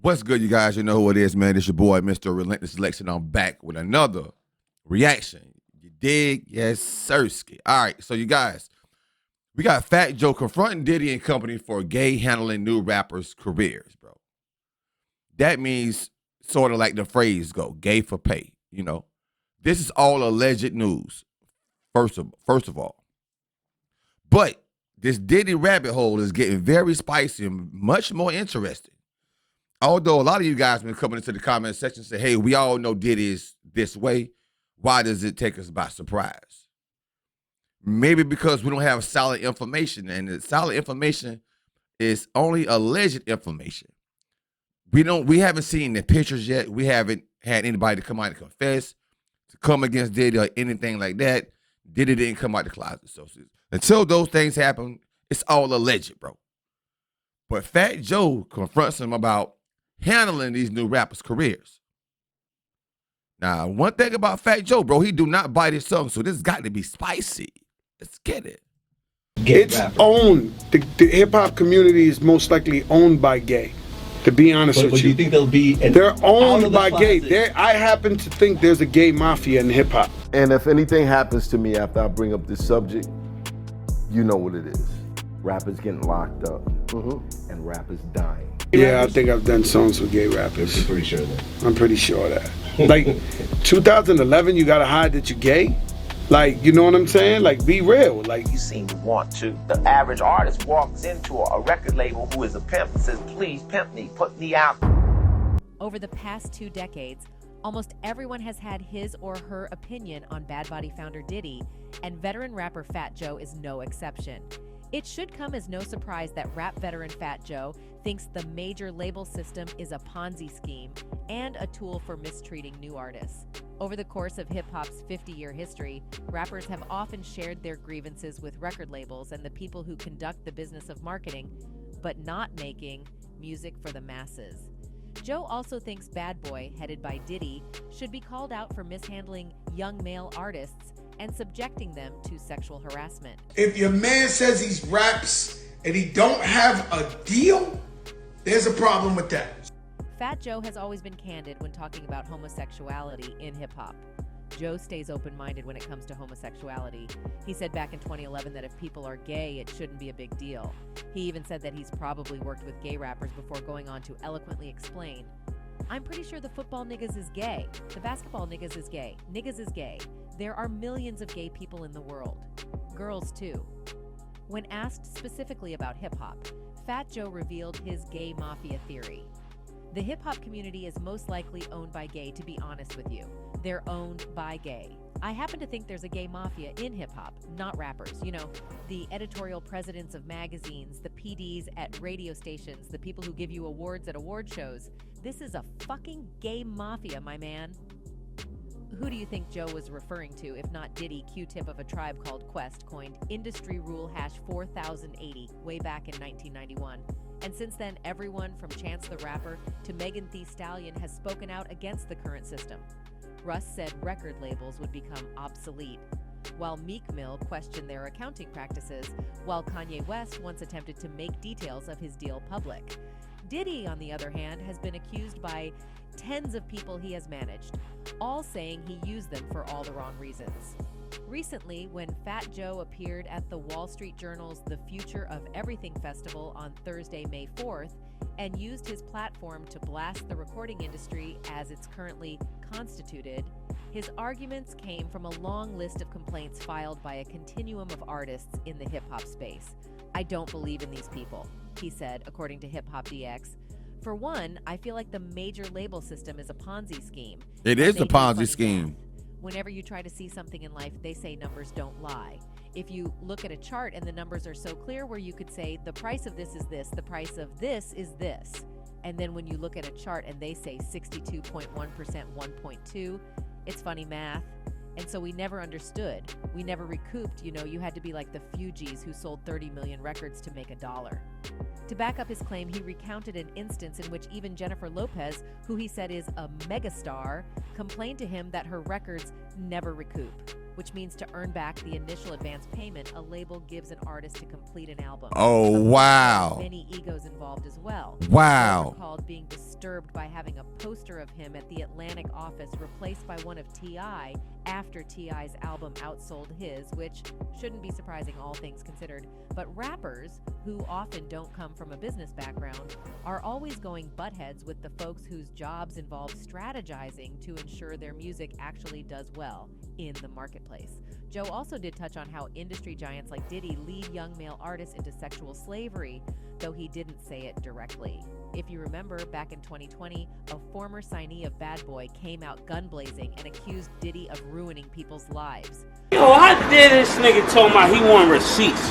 What's good, you guys? You know who it is, man. It's your boy, Mr. Relentless Selection. I'm back with another reaction. You dig? Yes, sirski. All right, so you guys, we got Fat Joe confronting Diddy and company for gay handling new rappers' careers, bro. That means sort of like the phrase go, gay for pay, you know. This is all alleged news, first of all. But this Diddy rabbit hole is getting very spicy and much more interesting. Although a lot of you guys been coming into the comment section and say, hey, we all know Diddy is this way. Why does it take us by surprise? Maybe because we don't have solid information, and the solid information is only alleged information. We haven't seen the pictures yet. We haven't had anybody to come out and confess, to come against Diddy or anything like that. Diddy didn't come out the closet. So until those things happen, it's all alleged, bro. But Fat Joe confronts him about handling these new rappers' careers. Now, one thing about Fat Joe, bro, he do not bite his tongue, so this got to be spicy. Let's get it. It's owned. The hip-hop community is most likely owned by gay, to be honest with you. you. You think they'll be they're owned by gay. I happen to think there's a gay mafia in hip-hop. And if anything happens to me after I bring up this subject, you know what it is. Rappers getting locked up and rappers dying. Yeah, I think I've done songs with gay rappers. I'm pretty sure of that. I'm pretty sure of that. Like, 2011, you gotta hide that you're gay? Like, you know what I'm saying? Like, be real. Like, You seem to want to. The average artist walks into a record label who is a pimp and says, please pimp me, put me out. Over the past 2 decades, almost everyone has had his or her opinion on Bad Body founder Diddy, and veteran rapper Fat Joe is no exception. It should come as no surprise that rap veteran Fat Joe thinks the major label system is a Ponzi scheme and a tool for mistreating new artists. Over the course of hip-hop's 50-year history, rappers have often shared their grievances with record labels and the people who conduct the business of marketing, but not making music for the masses. Joe also thinks Bad Boy, headed by Diddy, should be called out for mishandling young male artists and subjecting them to sexual harassment. If your man says he's raps and he don't have a deal, there's a problem with that. Fat Joe has always been candid when talking about homosexuality in hip-hop. Joe stays open-minded when it comes to homosexuality. He said back in 2011 that if people are gay, it shouldn't be a big deal. He even said that he's probably worked with gay rappers before going on to eloquently explain, I'm pretty sure the football niggas is gay. The basketball niggas is gay. Niggas is gay. There are millions of gay people in the world. Girls too. When asked specifically about hip-hop, Fat Joe revealed his gay mafia theory. The hip-hop community is most likely owned by gay, to be honest with you. They're owned by gay. I happen to think there's a gay mafia in hip-hop, not rappers. You know, the editorial presidents of magazines, the PDs at radio stations, the people who give you awards at award shows. This is a fucking gay mafia, my man. Who do you think Joe was referring to, if not Diddy, Q-Tip of a Tribe Called Quest, coined industry rule #4080 way back in 1991? And since then, everyone from Chance the Rapper to Megan Thee Stallion has spoken out against the current system. Russ said record labels would become obsolete, while Meek Mill questioned their accounting practices, while Kanye West once attempted to make details of his deal public. Diddy, on the other hand, has been accused by tens of people he has managed, all saying he used them for all the wrong reasons. Recently, when Fat Joe appeared at the Wall Street Journal's The Future of Everything Festival on Thursday, May 4th, and used his platform to blast the recording industry as it's currently constituted, his arguments came from a long list of complaints filed by a continuum of artists in the hip-hop space. I don't believe in these people, he said, according to Hip Hop DX. For one, I feel like the major label system is a Ponzi scheme. It is a Ponzi scheme. Whenever you try to see something in life, they say numbers don't lie. If you look at a chart and the numbers are so clear where you could say the price of this is this, the price of this is this, and then when you look at a chart and they say 62.1%, 1.2, it's funny math. And so we never understood. We never recouped. You know, you had to be like the Fugees who sold 30 million records to make $1. To back up his claim, he recounted an instance in which even Jennifer Lopez, who he said is a megastar, complained to him that her records never recoup, which means to earn back the initial advance payment a label gives an artist to complete an album. Oh, wow. Many egos involved as well. Wow. Called being disturbed disturbed by having a poster of him at the Atlantic office replaced by one of T.I. after T.I.'s album outsold his, which shouldn't be surprising, all things considered. But rappers, who often don't come from a business background, are always going butt heads with the folks whose jobs involve strategizing to ensure their music actually does well in the marketplace. Joe also did touch on how industry giants like Diddy lead young male artists into sexual slavery, though he didn't say it directly. If you remember, back in 2020, a former signee of Bad Boy came out gun blazing and accused Diddy of ruining people's lives. Yo, how dare this nigga told me he want receipts?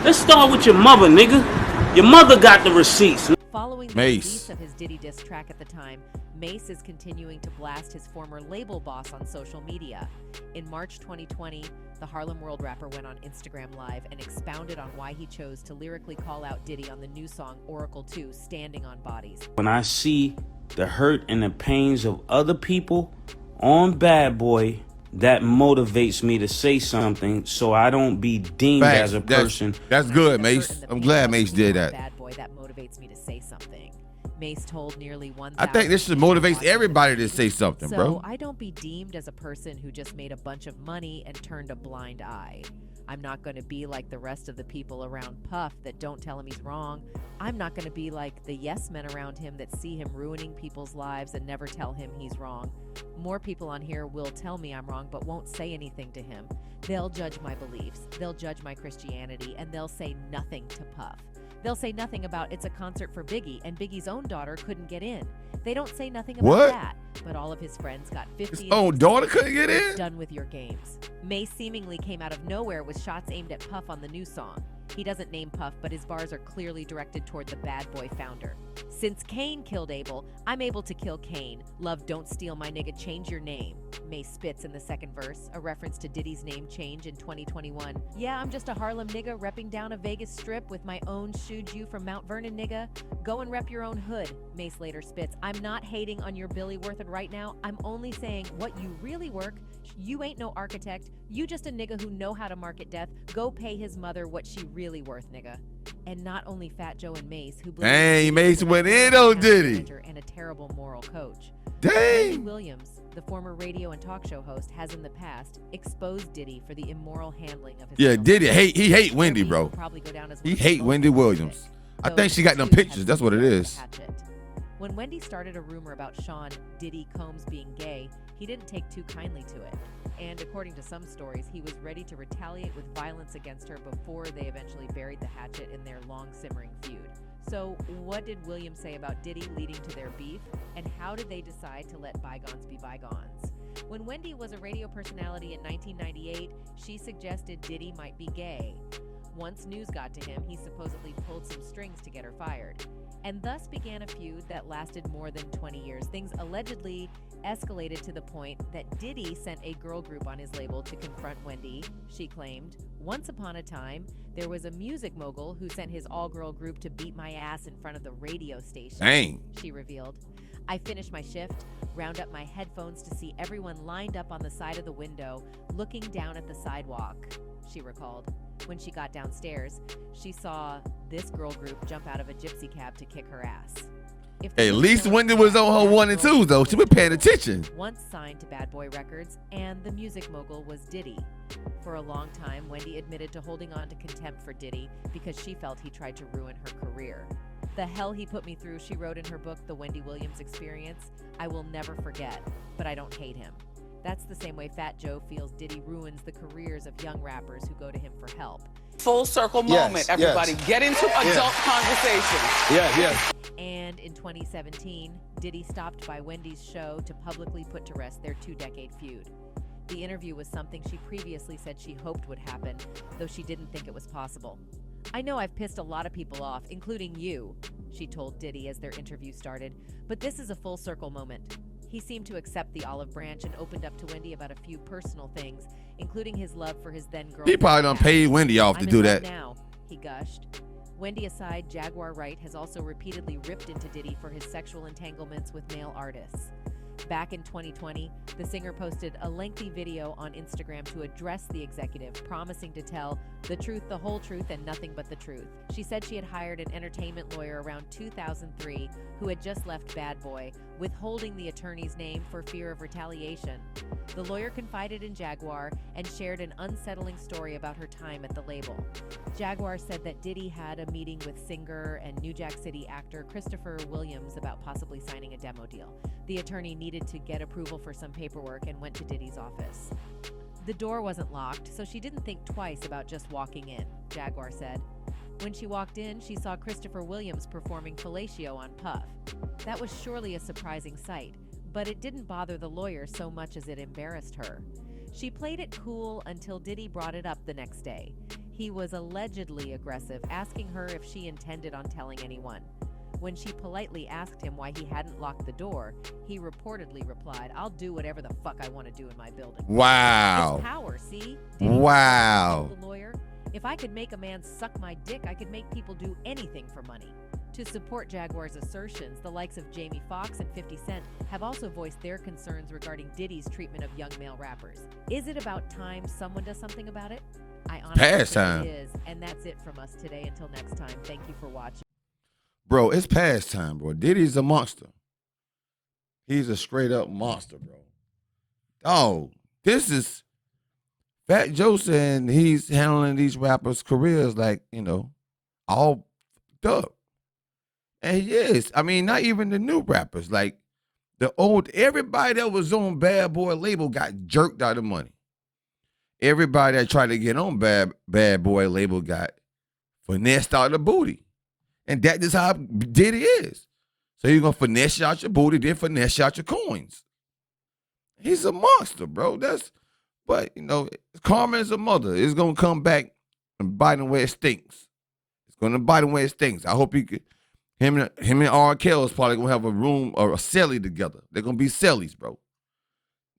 Let's start with your mother, nigga. Your mother got the receipts. Following the Mase. release of his Diddy diss track at the time, Mase is continuing to blast his former label boss on social media. In March 2020, the Harlem World rapper went on Instagram Live and expounded on why he chose to lyrically call out Diddy on the new song Oracle 2, Standing on Bodies. When I see the hurt and the pains of other people on Bad Boy, that motivates me to say something so I don't be deemed Facts. as a person. That's good, The hurt Mase. and the I'm pain glad of Mase being did on that. Bad Boy, that motivates me to say something. Mase told nearly 1,000. I think this should motivate everybody to say something, So bro. I don't be deemed as a person who just made a bunch of money and turned a blind eye. I'm not going to be like the rest of the people around Puff that don't tell him he's wrong. I'm not going to be like the yes men around him that see him ruining people's lives and never tell him he's wrong. More people on here will tell me I'm wrong but won't say anything to him. They'll judge my beliefs, they'll judge my Christianity, and they'll say nothing to Puff. They'll say nothing about it's a concert for Biggie and Biggie's own daughter couldn't get in. They don't say nothing about What? that. But all of his friends got 50. His own daughter couldn't get in? Done with your games. Mase seemingly came out of nowhere with shots aimed at Puff on the new song. He doesn't name Puff, but his bars are clearly directed toward the Bad Boy founder. Since Kane killed Abel, I'm able to kill Kane. Love, don't steal my nigga, change your name. Mase spits in the second verse, a reference to Diddy's name change in 2021. Yeah, I'm just a Harlem nigga repping down a Vegas strip with my own Shuju from Mount Vernon nigga. Go and rep your own hood, Mase later spits. I'm not hating on your Billy Worth it right now. I'm only saying what you really work. You ain't no architect. You just a nigga who know how to market death. Go pay his mother what she really worth, nigga. And not only Fat Joe and Mase, who believe Dang, Mase he's went a in on Diddy. manager and a terrible moral coach. Wendy Dang. Williams, the former radio and talk show host, has in the past exposed Diddy for the immoral handling of his Yeah, film. Diddy he hate Wendy, Will bro. probably go down as He one of the hate most Wendy prolific, Williams. I though think she got them Diddy pictures. has That's what it buried the is. hatchet. When Wendy started a rumor about Sean Diddy Combs being gay, he didn't take too kindly to it. And according to some stories, he was ready to retaliate with violence against her before they eventually buried the hatchet in their long simmering feud. So what did Williams say about Diddy leading to their beef, and how did they decide to let bygones be bygones? When Wendy was a radio personality in 1998, she suggested Diddy might be gay. Once news got to him, he supposedly pulled some strings to get her fired. And thus began a feud that lasted more than 20 years. Things allegedly escalated to the point that Diddy sent a girl group on his label to confront Wendy. She claimed, once upon a time, there was a music mogul who sent his all-girl group to beat my ass in front of the radio station. Dang. She revealed. I finished my shift, round up my headphones to see everyone lined up on the side of the window, looking down at the sidewalk, she recalled. When she got downstairs, she saw this girl group jump out of a gypsy cab to kick her ass. If the At least girl Wendy was on her 1 and 2, though. She was paying attention. once signed to Bad Boy Records, and the music mogul was Diddy. For a long time, Wendy admitted to holding on to contempt for Diddy because she felt he tried to ruin her career. The hell he put me through, she wrote in her book, The Wendy Williams Experience, I will never forget, but I don't hate him. That's the same way Fat Joe feels Diddy ruins the careers of young rappers who go to him for help. Full circle Yes, moment, everybody. yes. Get into adult conversation. Yes. And in 2017, Diddy stopped by Wendy's show to publicly put to rest their 2-decade feud. The interview was something she previously said she hoped would happen, though she didn't think it was possible. I know I've pissed a lot of people off, including you, she told Diddy as their interview started, but this is a full circle moment. He seemed to accept the olive branch and opened up to Wendy about a few personal things, including his love for his then girlfriend. He probably done paid Wendy off to I'm do in love that. now, he gushed. Wendy aside, Jaguar Wright has also repeatedly ripped into Diddy for his sexual entanglements with male artists. Back in 2020, the singer posted a lengthy video on Instagram to address the executive, promising to tell the truth, the whole truth, and nothing but the truth. She said she had hired an entertainment lawyer around 2003 who had just left Bad Boy, withholding the attorney's name for fear of retaliation. The lawyer confided in Jaguar and shared an unsettling story about her time at the label. Jaguar said that Diddy had a meeting with singer and New Jack City actor Christopher Williams about possibly signing a demo deal. The attorney needed to get approval for some paperwork and went to Diddy's office. The door wasn't locked, so she didn't think twice about just walking in, Jaguar said. When she walked in, she saw Christopher Williams performing fellatio on Puff. That was surely a surprising sight, but it didn't bother the lawyer so much as it embarrassed her. She played it cool until Diddy brought it up the next day. He was allegedly aggressive, asking her if she intended on telling anyone. When she politely asked him why he hadn't locked the door, he reportedly replied, "I'll do whatever the fuck I want to do in my building." Wow. It's power, see? Diddy Wow. told the lawyer, "If I could make a man suck my dick, I could make people do anything for money." To support Jaguar's assertions, the likes of Jamie Foxx and 50 Cent have also voiced their concerns regarding Diddy's treatment of young male rappers. Is it about time someone does something about it? I honestly Past think time. it is, and that's it from us today. Until next time, thank you for watching. Bro, it's past time, bro. Diddy's a monster. He's a straight up monster, bro. Oh, this is Fat Joe saying he's handling these rappers' careers like, all fucked up. And he is. I mean, not even the new rappers. Like, everybody that was on Bad Boy label got jerked out of money. Everybody that tried to get on Bad Boy label got finessed out of booty. And that is how Diddy is. So you're going to finesse you out your booty, then finesse you out your coins. He's a monster, bro. But karma is a mother. It's going to come back and bite him where it stinks. It's going to bite him where it stinks. I hope him and R. Kelly is probably going to have a room or a celly together. They're going to be cellies, bro.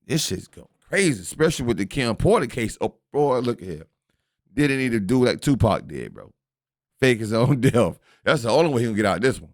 This shit's going crazy, especially with the Kim Porter case. Oh, boy, look at here. Didn't need to do like Tupac did, bro. Fake his own death. That's the only way he can get out of this one.